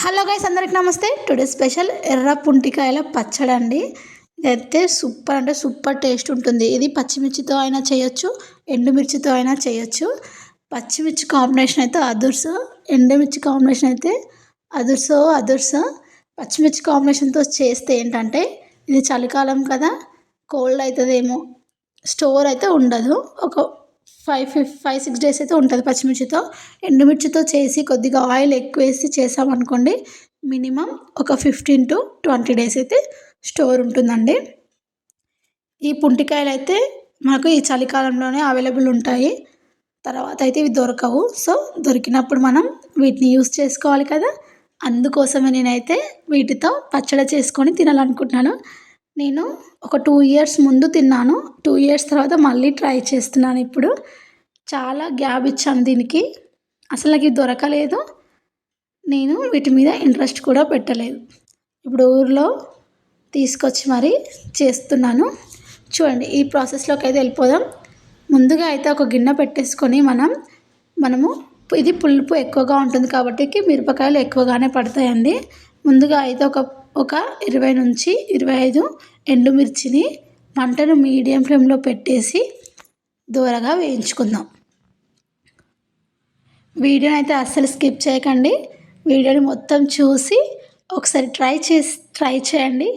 Hello guys, అందరికి నమస్తే. Today special ఎర్ర పుంటికాయల పచ్చడి అండి. ఇదైతే సూపర్ అంటే సూపర్ టేస్ట్ ఉంటుంది. ఇది పచ్చిమిర్చితో అయినా చేయొచ్చు, ఎండుమిర్చితో అయినా చేయొచ్చు. పచ్చిమిర్చి కాంబినేషన్ అయితే అదుర్స్, ఎండుమిర్చి కాంబినేషన్ అయితే అదుర్స్. పచ్చిమిర్చి కాంబినేషన్తో చేస్తే ఏంటంటే ఇది చలికాలం కదా, కోల్డ్ అవుతుందేమో, స్టోర్ అయితే ఉండదు. ఒక 5-6 డేస్ అయితే ఉంటుంది పచ్చిమిర్చితో. ఎండుమిర్చితో చేసి కొద్దిగా ఆయిల్ ఎక్కువ వేసి చేసామనుకోండి, మినిమం ఒక 15-20 డేస్ అయితే స్టోర్ ఉంటుందండి. ఈ పుంటికాయలు అయితే మనకు ఈ చలికాలంలోనే అవైలబుల్ ఉంటాయి. తర్వాత అయితే ఇవి దొరకవు. సో దొరికినప్పుడు మనం వీటిని యూస్ చేసుకోవాలి కదా. అందుకోసమే నేనైతే వీటితో పచ్చడి చేసుకొని తినాలనుకుంటున్నాను. నేను ఒక 2 ఇయర్స్ ముందు తిన్నాను. 2 ఇయర్స్ తర్వాత మళ్ళీ ట్రై చేస్తున్నాను ఇప్పుడు. చాలా గ్యాప్ ఇచ్చాను దీనికి. అసలు నాకు ఇది దొరకలేదు. నేను వీటి మీద ఇంట్రెస్ట్ కూడా పెట్టలేదు. ఇప్పుడు ఊర్లో తీసుకొచ్చి మరీ చేస్తున్నాను. చూడండి, ఈ ప్రాసెస్లోకి అయితే వెళ్ళిపోదాం. ముందుగా అయితే ఒక గిన్నె పెట్టేసుకొని మనము ఇది పులుపు ఎక్కువగా ఉంటుంది కాబట్టి మిరపకాయలు ఎక్కువగానే పడతాయండి. ముందుగా అయితే ఒక 20-25 ఎండుమిర్చిని మంటను మీడియం ఫ్లేమ్లో పెట్టేసి దూరగా వేయించుకుందాం. వీడియోని అయితే అస్సలు స్కిప్ చేయకండి. వీడియోని మొత్తం చూసి ఒకసారి ట్రై చేయండి.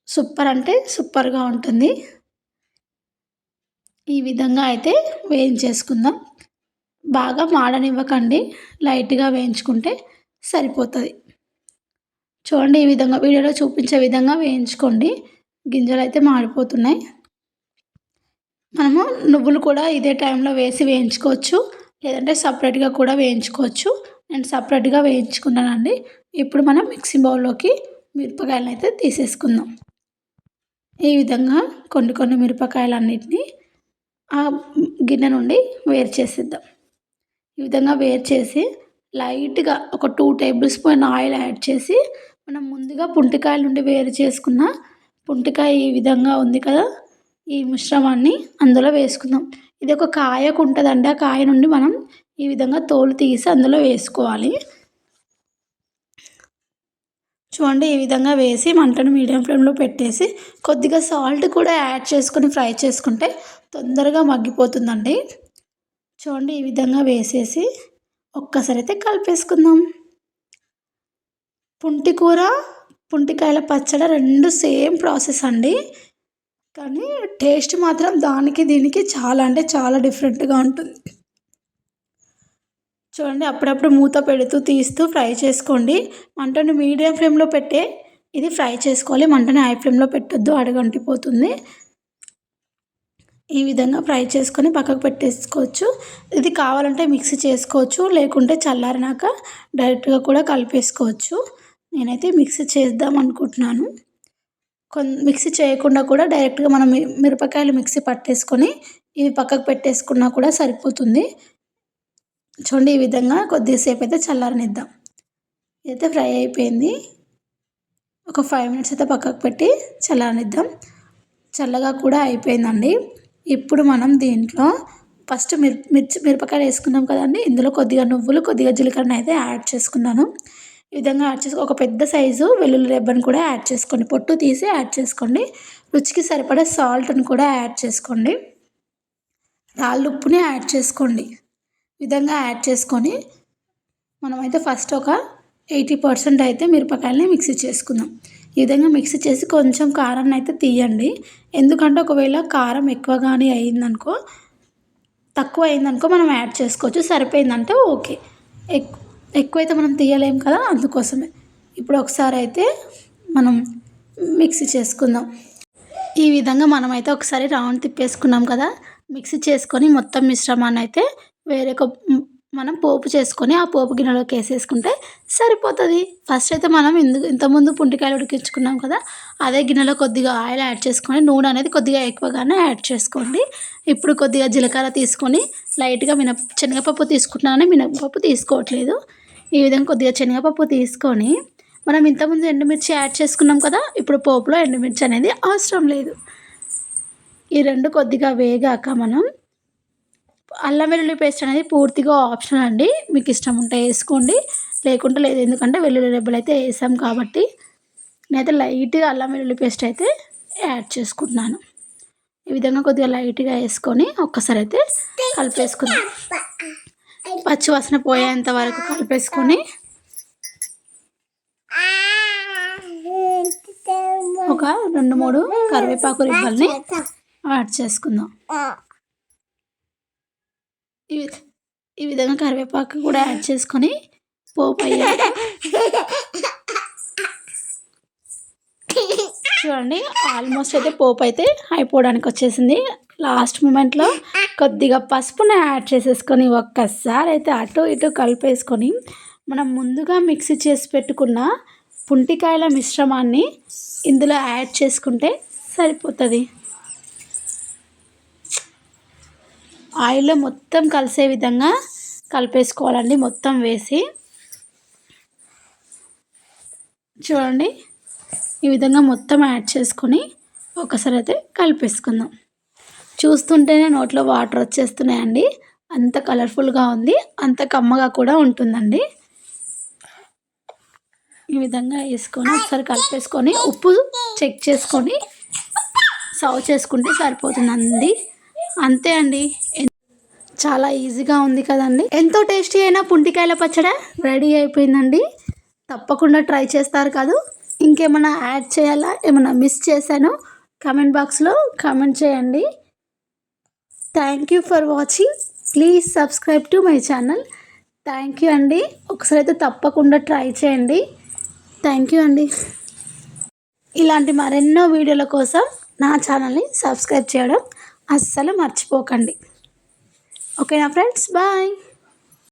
సూపర్ అంటే సూపర్గా ఉంటుంది. ఈ విధంగా అయితే వేయించేసుకుందాం. బాగా మాడనివ్వకండి, లైట్గా వేయించుకుంటే సరిపోతుంది. చూడండి, ఈ విధంగా వీడియోలో చూపించే విధంగా వేయించుకోండి. గింజలు అయితే మాడిపోతున్నాయి. మనము నువ్వులు కూడా ఇదే టైంలో వేసి వేయించుకోవచ్చు, లేదంటే సపరేట్గా కూడా వేయించుకోవచ్చు. నేను సపరేట్గా వేయించుకున్నానండి. ఇప్పుడు మనం మిక్సీ బౌల్లోకి మిరపకాయలను అయితే తీసేసుకుందాం. ఈ విధంగా కొన్ని మిరపకాయలన్నిటిని ఆ గిన్నె నుండి వేరు చేసేద్దాం. ఈ విధంగా వేరు చేసి లైట్గా ఒక 2 టేబుల్ స్పూన్ ఆయిల్ యాడ్ చేసి మనం ముందుగా పుంటికాయల నుండి వేరు చేసుకున్న పుంటికాయ ఈ విధంగా ఉంది కదా, ఈ మిశ్రమాన్ని అందులో వేసుకుందాం. ఇది ఒక కాయకు ఉంటుందండి. ఆ కాయ నుండి మనం ఈ విధంగా తోలు తీసి అందులో వేసుకోవాలి. చూడండి, ఈ విధంగా వేసి మంటను మీడియం ఫ్లేమ్లో పెట్టేసి కొద్దిగా సాల్ట్ కూడా యాడ్ చేసుకొని ఫ్రై చేసుకుంటే తొందరగా మగ్గిపోతుందండి. చూడండి, ఈ విధంగా వేసేసి ఒక్కసారి అయితే కలిపేసుకుందాం. పుంటికూర, పుంటికాయల పచ్చడి 2 సేమ్ ప్రాసెస్ అండి. కానీ టేస్ట్ మాత్రం దానికి దీనికి చాలా అంటే చాలా డిఫరెంట్గా ఉంటుంది. చూడండి, అప్పుడప్పుడు మూత పెడుతూ తీస్తూ ఫ్రై చేసుకోండి. మంటను మీడియం ఫ్లేమ్లో పెట్టే ఇది ఫ్రై చేసుకోవాలి. మంటను హై ఫ్లేమ్లో పెట్టొద్దు, అడుగంటిపోతుంది. ఈ విధంగా ఫ్రై చేసుకొని పక్కకు పెట్టేసుకోవచ్చు. ఇది కావాలంటే మిక్సీ చేసుకోవచ్చు, లేకుంటే చల్లారినాక డైరెక్ట్గా కూడా కలిపేసుకోవచ్చు. నేనైతే మిక్సీ చేద్దాం అనుకుంటున్నాను. మిక్సీ చేయకుండా కూడా డైరెక్ట్గా మనం మిరపకాయలు మిక్సీ పట్టేసుకొని ఇవి పక్కకు పెట్టేసుకున్నా కూడా సరిపోతుంది. చూడండి, ఈ విధంగా కొద్దిసేపు అయితే చల్లారనిద్దాం. ఇదైతే ఫ్రై అయిపోయింది. ఒక 5 మినిట్స్ అయితే పక్కకు పెట్టి చల్లారనిద్దాం. చల్లగా కూడా అయిపోయిందండి. ఇప్పుడు మనం దీంట్లో ఫస్ట్ మిరపకాయలు వేసుకున్నాం కదండి. ఇందులో కొద్దిగా నువ్వులు, కొద్దిగా జీలకర్ర అయితే యాడ్ చేసుకున్నాను. ఈ విధంగా యాడ్ చేసి ఒక పెద్ద సైజు వెల్లుల్లి రెబ్బను కూడా యాడ్ చేసుకోండి. పొట్టు తీసి యాడ్ చేసుకోండి. రుచికి సరిపడే సాల్ట్ని కూడా యాడ్ చేసుకోండి. రాళ్ళు ఉప్పుని యాడ్ చేసుకోండి. ఈ విధంగా యాడ్ చేసుకొని మనమైతే ఫస్ట్ ఒక 80% అయితే మిరపకాయలని మిక్సీ చేసుకుందాం. ఈ విధంగా మిక్సీ చేసి కొంచెం కారాన్ని అయితే తీయండి. ఎందుకంటే ఒకవేళ కారం ఎక్కువగానే తక్కువ అయిందనుకో మనం యాడ్ చేసుకోవచ్చు. సరిపోయిందంటే ఓకే. ఎక్కువైతే మనం తీయలేం కదా, అందుకోసమే. ఇప్పుడు ఒకసారి అయితే మనం మిక్సీ చేసుకుందాం. ఈ విధంగా మనమైతే ఒకసారి రౌండ్ తిప్పేసుకున్నాం కదా. మిక్సీ చేసుకొని మొత్తం మిశ్రమాన్ని అయితే మనం పోపు చేసుకొని ఆ పోపు గిన్నెలోకి వేసేసుకుంటే సరిపోతుంది. ఫస్ట్ అయితే మనం ఇంతకుముందు పుంటికాయలు ఉడికించుకున్నాం కదా, అదే గిన్నెలో కొద్దిగా ఆయిల్ యాడ్ చేసుకొని నూనె అనేది కొద్దిగా ఎక్కువగానే యాడ్ చేసుకోండి. ఇప్పుడు కొద్దిగా జీలకర్ర తీసుకొని లైట్గా శనగపప్పు తీసుకుంటున్నాను, మినపప్పు తీసుకోవట్లేదు. ఈ విధంగా కొద్దిగా శనగపప్పు తీసుకొని మనం ఇంతకుముందు ఎండుమిర్చి యాడ్ చేసుకున్నాం కదా, ఇప్పుడు పోపులో ఎండుమిర్చి అనేది అవసరం లేదు. ఈ 2 కొద్దిగా వేగాక మనం అల్లం వెల్లుల్లి పేస్ట్ అనేది పూర్తిగా ఆప్షనల్ అండి. మీకు ఇష్టం ఉంటే వేసుకోండి, లేకుంటే లేదు, ఎందుకంటే వెల్లుల్లి రెబ్బలు అయితే వేసాం కాబట్టి. నేనైతే లైట్గా అల్లం వెల్లుల్లి పేస్ట్ అయితే యాడ్ చేసుకుంటున్నాను. ఈ విధంగా కొద్దిగా లైట్గా వేసుకొని ఒక్కసారి అయితే కలిపేసుకుందాం. పచ్చివాసన పోయేంత వరకు కలిపేసుకొని ఒక 2-3 కరివేపాకు రిబ్బల్ని యాడ్ చేసుకుందాం. ఈ విధంగా కరివేపాకు కూడా యాడ్ చేసుకొని పోపు అయ్యాక చూడండి, ఆల్మోస్ట్ అయితే పోపు అయితే అయిపోవడానికి వచ్చేసింది. లాస్ట్ మూమెంట్లో కొద్దిగా పసుపుని యాడ్ చేసేసుకొని ఒక్కసారి అయితే అటు ఇటు కలిపేసుకొని మనం ముందుగా మిక్సీ చేసి పెట్టుకున్న పుంటికాయల మిశ్రమాన్ని ఇందులో యాడ్ చేసుకుంటే సరిపోతుంది. ఆయిల్లో మొత్తం కలిసే విధంగా కలిపేసుకోవాలండి, మొత్తం వేసి. చూడండి, ఈ విధంగా మొత్తం యాడ్ చేసుకొని ఒకసారి అయితే కలిపేసుకుందాం. చూస్తుంటేనే నోట్లో వాటర్ వచ్చేస్తున్నాయండి, అంత కలర్ఫుల్గా ఉంది, అంత కమ్మగా కూడా ఉంటుందండి. ఈ విధంగా వేసుకొని ఒకసారి కలిపేసుకొని ఉప్పు చెక్ చేసుకొని సర్వ్ చేసుకుంటే సరిపోతుందండి. అంతే అండి, చాలా ఈజీగా ఉంది కదండి. ఎంతో టేస్టీ అయిన పుంటికాయల పచ్చడి రెడీ అయిపోయిందండి. తప్పకుండా ట్రై చేస్తారు కాదు. ఇంకేమైనా యాడ్ చేయాలా, ఏమైనా మిస్ చేశానో కామెంట్ బాక్స్లో కామెంట్ చేయండి. Thank you for watching. Please subscribe to my channel. Thank you అండి. ఒకసారి అయితే తప్పకుండా ట్రై చేయండి. థ్యాంక్ యూ అండి. ఇలాంటి మరెన్నో వీడియోల కోసం నా ఛానల్ని సబ్స్క్రైబ్ చేయడం అస్సలు మర్చిపోకండి. ఓకేనా ఫ్రెండ్స్, బాయ్.